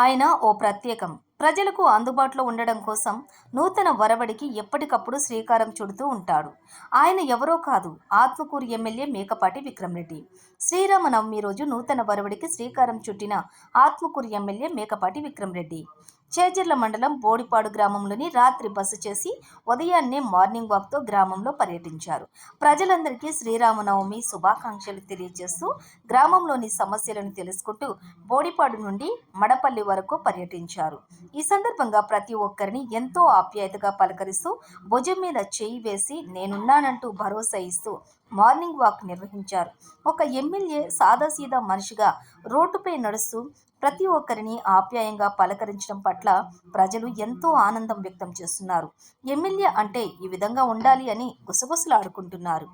ఆయన ఓ ప్రత్యేకం. ప్రజలకు అందుబాటులో ఉండడం కోసం నూతన ఒరవడికి ఎప్పటికప్పుడు శ్రీకారం చుడుతూ ఉంటాడు. ఆయన ఎవరో కాదు, ఆత్మకూరు ఎమ్మెల్యే మేకపాటి విక్రమరెడ్డి. శ్రీరామనవమి రోజు నూతన ఒరవడికి శ్రీకారం చుట్టిన ఆత్మకూరు ఎమ్మెల్యే మేకపాటి విక్రమరెడ్డి చేజర్ల మండలం బోడిపాడు గ్రామంలోని రాత్రి బస చేసి ఉదయాన్నే మార్నింగ్ వాక్తో గ్రామంలో పర్యటించారు. ప్రజలందరికీ శ్రీరామనవమి శుభాకాంక్షలు తెలియజేస్తూ గ్రామంలోని సమస్యలను తెలుసుకుంటూ బోడిపాడు నుండి మడపల్లి వరకు పర్యటించారు. ఈ సందర్భంగా ప్రతి ఒక్కరిని ఎంతో ఆప్యాయతగా పలకరిస్తూ భుజం మీద చేయి వేసి నేనున్నానంటూ భరోసా ఇస్తూ మార్నింగ్ వాక్ నిర్వహించారు. ఒక ఎమ్మెల్యే సాదాసీదా మనిషిగా రోడ్డుపై నడుస్తూ ప్రతి ఒక్కరిని ఆప్యాయంగా పలకరించడం పట్ల ప్రజలు ఎంతో ఆనందం వ్యక్తం చేస్తున్నారు. ఎమ్మెల్యే అంటే ఈ విధంగా ఉండాలి అని గుసగుసలాడుకుంటున్నారు.